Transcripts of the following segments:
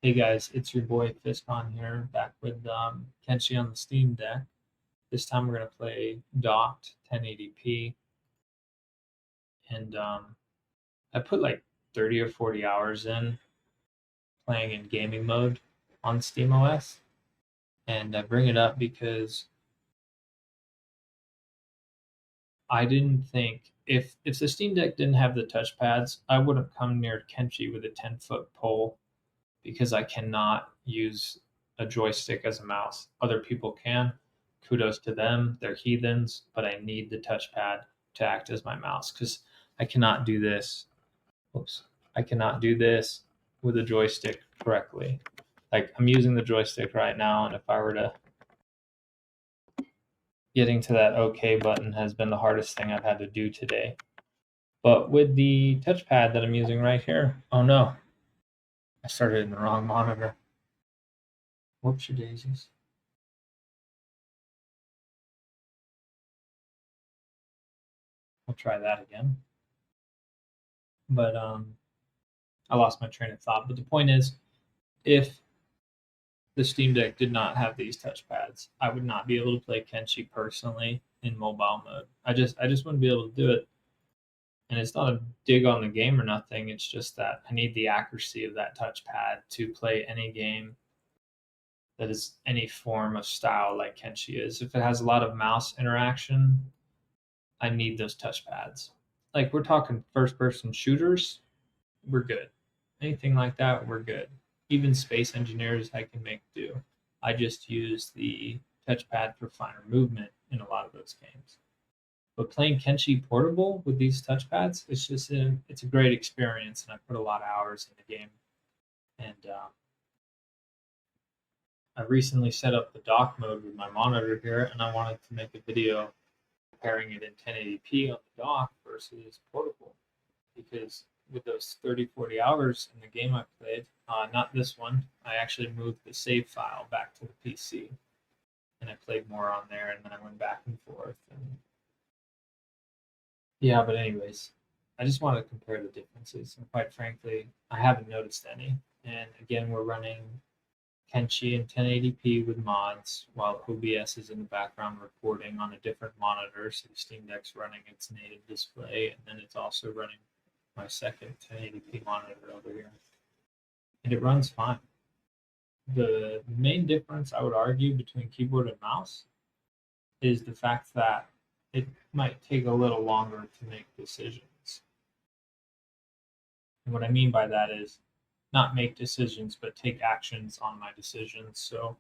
Hey guys, it's your boy Fiscon here, back with Kenshi on the Steam Deck. This time we're gonna play docked 1080p, and I put like 30 or 40 hours in playing in gaming mode on SteamOS, and I bring it up because I didn't think if the Steam Deck didn't have the touchpads, I wouldn't come near Kenshi with a 10-foot pole because I cannot use a joystick as a mouse. Other people can. Kudos to them. They're heathens, but I need the touchpad to act as my mouse because I cannot do this. Oops. I cannot do this with a joystick correctly. Like I'm using the joystick right now, and if I were to getting to that OK button has been the hardest thing I've had to do today. But with the touchpad that I'm using right here, oh no, I started in the wrong monitor. Whoopsie daisies. I'll try that again. But I lost my train of thought. But the point is, if the Steam Deck did not have these touchpads, I would not be able to play Kenshi personally in mobile mode. I just wouldn't be able to do it. And it's not a dig on the game or nothing. It's just that I need the accuracy of that touchpad to play any game that is any form of style like Kenshi is. If it has a lot of mouse interaction, I need those touchpads. Like we're talking first person shooters, we're good. Anything like that, we're good. Even Space Engineers, I can make do. I just use the touchpad for finer movement in a lot of those games. But playing Kenshi Portable with these touchpads, it's a great experience, and I put a lot of hours in the game. And I recently set up the dock mode with my monitor here, and I wanted to make a video comparing it in 1080p on the dock versus portable, because with those 30, 40 hours in the game I played, not this one, I actually moved the save file back to the PC and I played more on there, and then I went back and forth. And yeah, but anyways, I just want to compare the differences. And quite frankly, I haven't noticed any. And again, we're running Kenshi in 1080p with mods, while OBS is in the background recording on a different monitor. So the Steam Deck's running its native display, and then it's also running my second 1080p monitor over here, and it runs fine. The main difference I would argue between keyboard and mouse is the fact that it might take a little longer to make decisions. And what I mean by that is not make decisions, but take actions on my decisions. So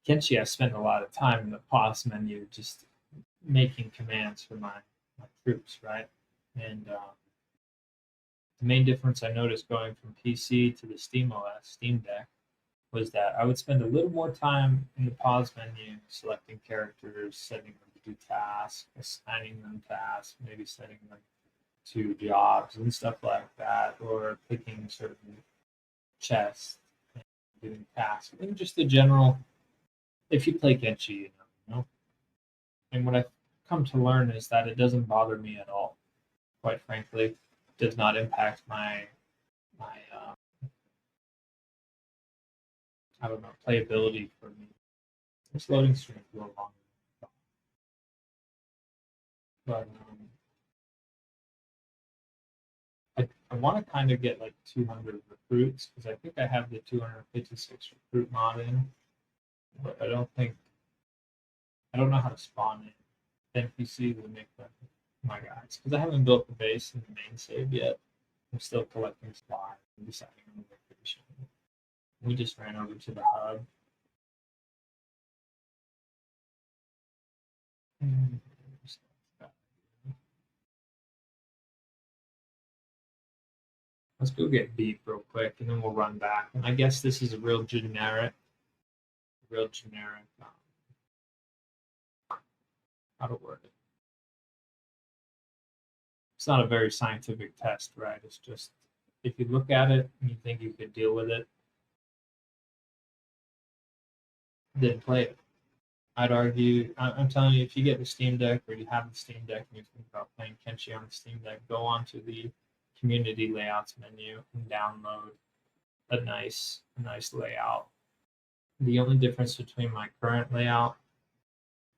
Kenshi, I spent a lot of time in the pause menu just making commands for my troops, right? And the main difference I noticed going from PC to the SteamOS Steam Deck was that I would spend a little more time in the pause menu selecting characters, setting them to do tasks, assigning them tasks, maybe setting them to jobs and stuff like that, or picking certain chests and doing tasks. And just the general, if you play Kenshi, you know. And what I've come to learn is that it doesn't bother me at all, quite frankly. Does not impact my I don't know, playability for me. This loading screen is a little longer, but I want to kind of get like 200 recruits because I think I have the 256 recruit mod in, but I don't know how to spawn in NPC to make them my guys because I haven't built the base in the main save yet. I'm still collecting supplies and deciding on the location. We just ran over to the hub. Let's go get beef real quick, and then we'll run back. And I guess this is a real generic, how to word it. It's not a very scientific test, right? It's just if you look at it and you think you could deal with it, then play it. I'd argue, I'm telling you, if you get the Steam Deck or you have the Steam Deck and you think about playing Kenshi on the Steam Deck, go onto the community layouts menu and download a nice layout. The only difference between my current layout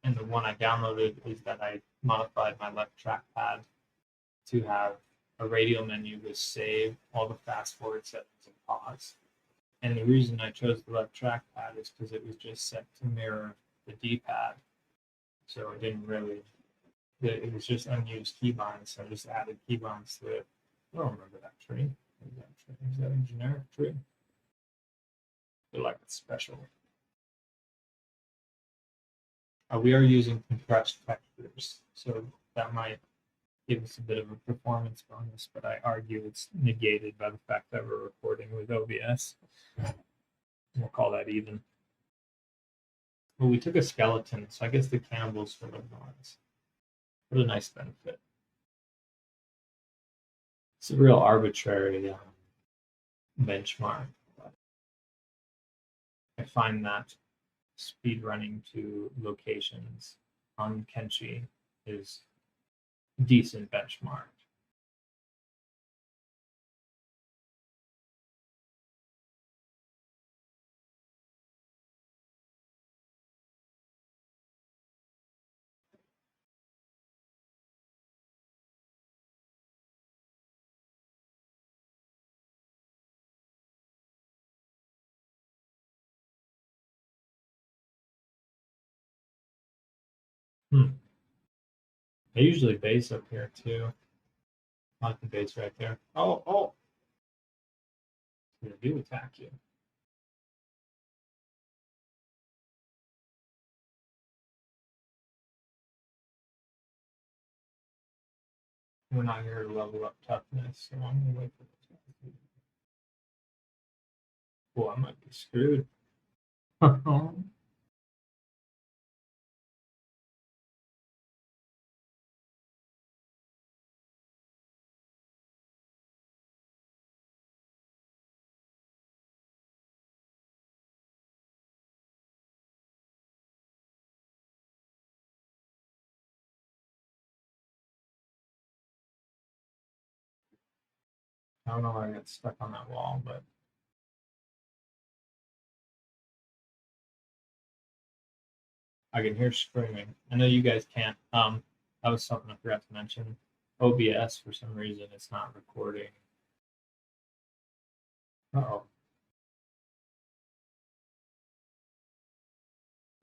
and the one I downloaded is that I modified my left trackpad to have a radial menu with save, all the fast forward settings, and pause. And the reason I chose the left trackpad is because it was just set to mirror the D-pad. So it didn't really, it was just unused keybinds. So I just added keybinds to it. I don't remember that tree. Is that a generic tree? I feel like it's special. We are using compressed textures, so that might give us a bit of a performance bonus, but I argue it's negated by the fact that we're recording with OBS. We'll call that even. Well, we took a skeleton, so I guess the cannibals for the noise. What a nice benefit. It's a real arbitrary benchmark. But I find that speed running to locations on Kenshi is decent benchmark. I usually base up here too. I like the base right there. Oh. They do attack you. We're not here to level up toughness, so I'm gonna wait for this guy. Oh, I might be screwed. I don't know why I got stuck on that wall, but I can hear screaming. I know you guys can't. That was something I forgot to mention. OBS, for some reason, it's not recording. Oh,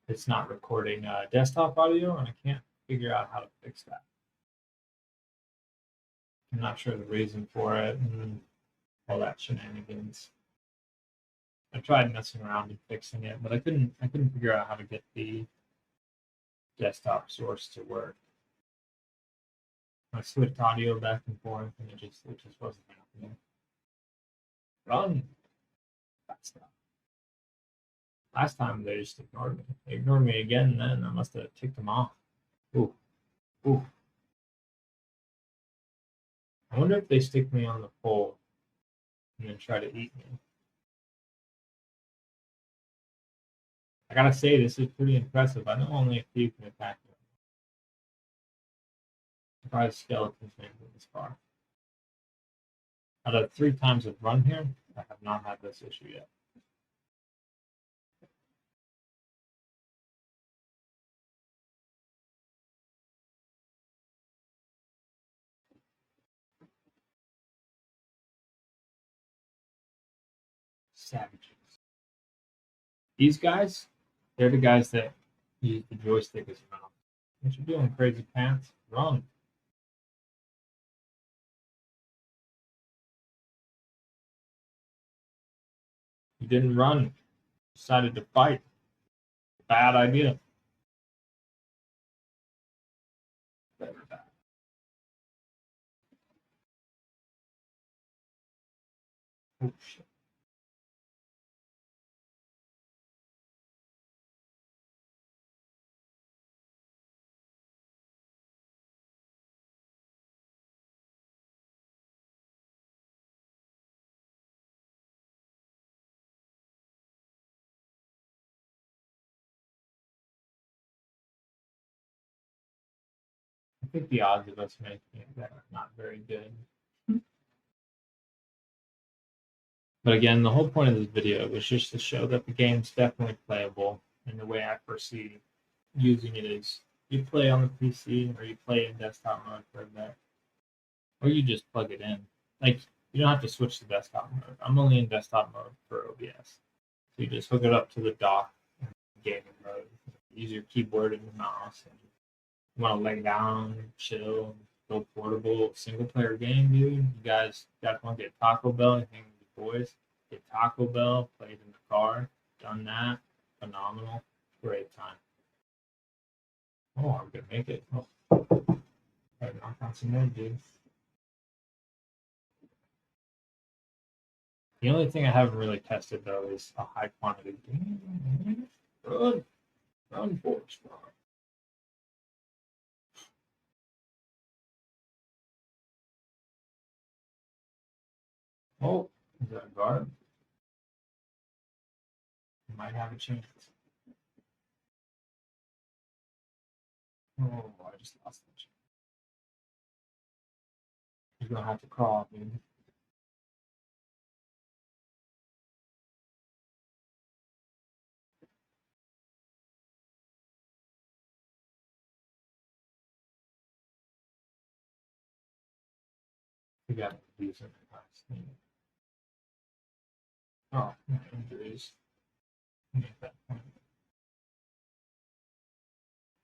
it's not recording desktop audio, and I can't figure out how to fix that. I'm not sure the reason for it and all that shenanigans. I tried messing around and fixing it, but I couldn't figure out how to get the desktop source to work. I switched audio back and forth, and it just wasn't happening. Run. That stuff. Last time they just ignored me. They ignored me again. Then I must have ticked them off. Ooh, ooh. I wonder if they stick me on the pole and then try to eat me. I gotta say, this is pretty impressive. I know only a few can attack me. Surprised skeletons made it this far. Out of 3 times I've run here, I have not had this issue yet. Savages. These guys, they're the guys that use the joystick as a mouse. What you doing, crazy pants? Run. You didn't run. Decided to fight. Bad idea. Very bad. Oh shit. I think the odds of us making it there are not very good. But again, the whole point of this video was just to show that the game's definitely playable. And the way I foresee using it is you play on the PC or you play in desktop mode for a bit, or you just plug it in. Like, you don't have to switch to desktop mode. I'm only in desktop mode for OBS. So you just hook it up to the dock in gaming mode. Use your keyboard and mouse. And you want to lay down, chill, go portable, single player game, dude. You guys want to get Taco Bell, you hang with your boys, get Taco Bell, play it in the car, done that, phenomenal, great time. Oh, I'm gonna make it. Oh, gotta knock out some more, dude. The only thing I haven't really tested though is a high quantity. Run, Forrest, run. Oh, is that a guard? Might have a chance. Oh, I just lost the chance. You're gonna have to crawl, dude. You got to do something nice. Oh, injuries.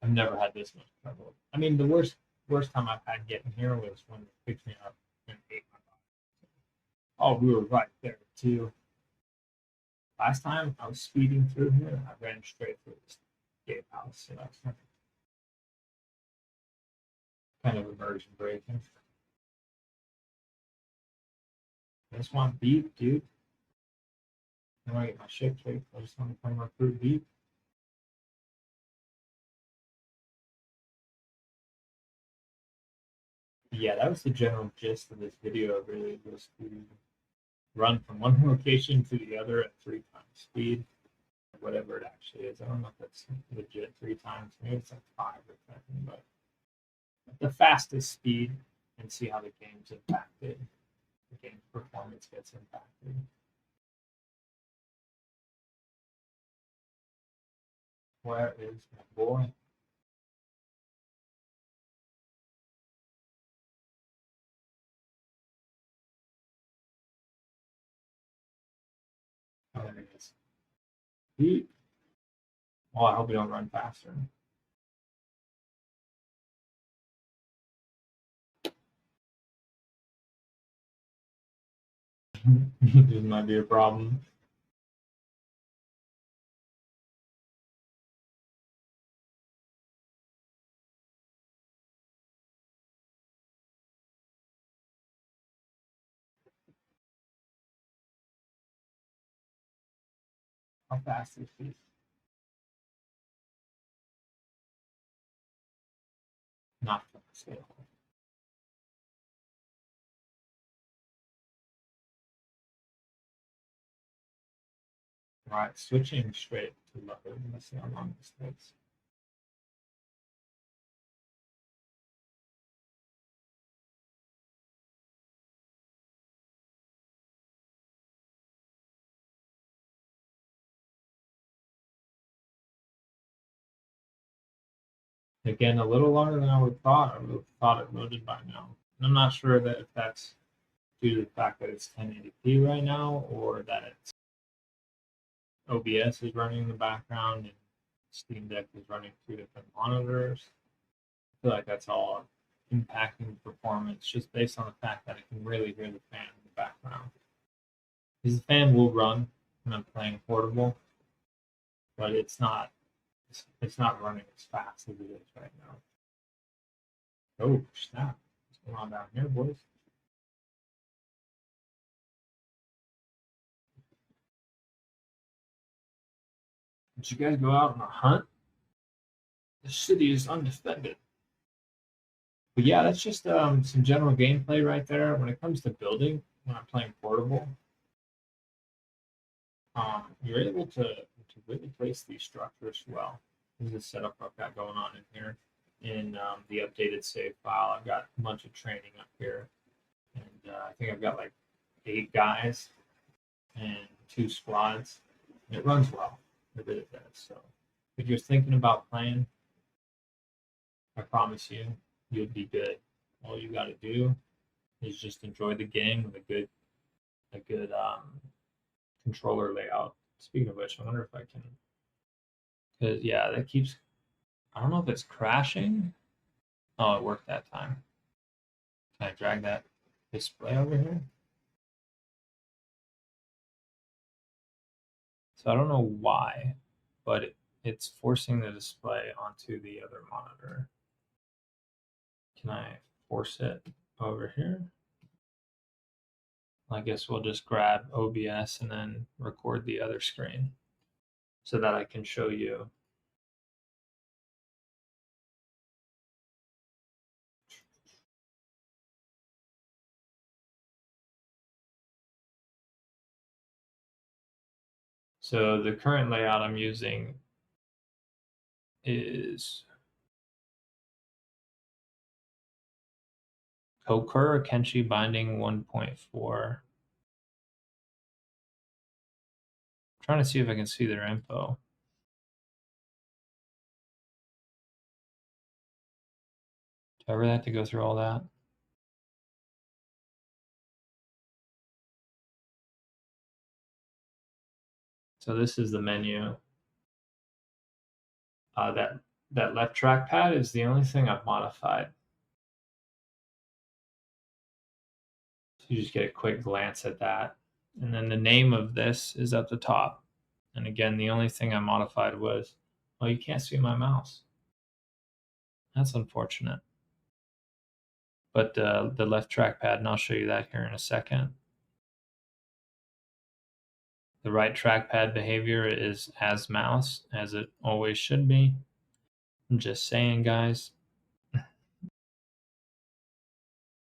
I've never had this much trouble. I mean, the worst time I've had getting here was when they picked me up and ate my body. Oh, we were right there too. Last time I was speeding through here, and I ran straight through this gatehouse. So that's kind of immersion breaking. I just want beef, dude. I want to get my shit kicked. I just want to come recruit beef. Yeah, that was the general gist of this video. Really, was to run from one location to the other at 3 times speed, whatever it actually is. I don't know if that's legit 3 times. Maybe it's like 5 or something, but the fastest speed and see how the game's impacted. The game's performance gets impacted. Where is my boy? Oh, there it is. Beep. Oh, I hope we don't run faster. This might be a problem. How fast is this? Not fast at all. Right, switching straight to leather. Let's see how long this takes. Again, a little longer than I would have thought. I would have thought it loaded by now. And I'm not sure that if that's due to the fact that it's 1080p right now, or that it's OBS is running in the background and Steam Deck is running 2 different monitors. I feel like that's all impacting performance just based on the fact that I can really hear the fan in the background. Because the fan will run when I'm playing portable, but it's not running as fast as it is right now. Oh snap! What's going on down here, boys? Did you guys go out on a hunt? The city is undefended. But yeah, that's just some general gameplay right there. When it comes to building, when I'm playing portable, you're able to really place these structures well. This is the setup I've got going on in here. In the updated save file, I've got a bunch of training up here, and I think I've got like 8 guys and 2 squads. And it runs well. It really does. So if you're thinking about playing, I promise you, you'll be good. All you got to do is just enjoy the game with a good controller layout. Speaking of which, I wonder if I can, because yeah, that keeps. I don't know if it's crashing. Oh, it worked that time. Can I drag that display over here? So I don't know why, but it's forcing the display onto the other monitor. Can I force it over here? I guess we'll just grab OBS and then record the other screen so that I can show you. So the current layout I'm using is Kokur Kenshi binding 1.4. Trying to see if I can see their info. Do I really have to go through all that? So this is the menu. That left trackpad is the only thing I've modified. So you just get a quick glance at that. And then the name of this is at the top. And again, the only thing I modified was, oh, you can't see my mouse. That's unfortunate. But the left trackpad, and I'll show you that here in a second. The right trackpad behavior is as mouse, as it always should be. I'm just saying, guys.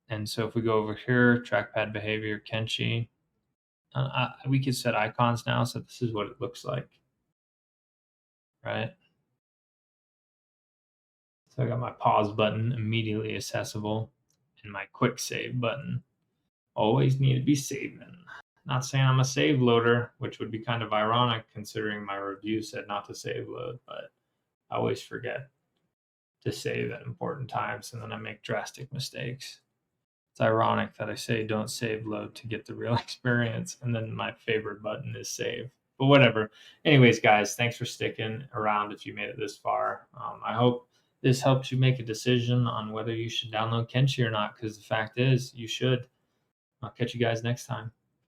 And so if we go over here, trackpad behavior, Kenshi, we could set icons now, so this is what it looks like, right? So I got my pause button immediately accessible and my quick save button. Always need to be saving. Not saying I'm a save loader, which would be kind of ironic considering my review said not to save load, but I always forget to save at important times and then I make drastic mistakes. It's ironic that I say don't save load to get the real experience, and then my favorite button is save. But whatever. Anyways, guys, thanks for sticking around if you made it this far. I hope this helps you make a decision on whether you should download Kenshi or not, because the fact is, you should. I'll catch you guys next time.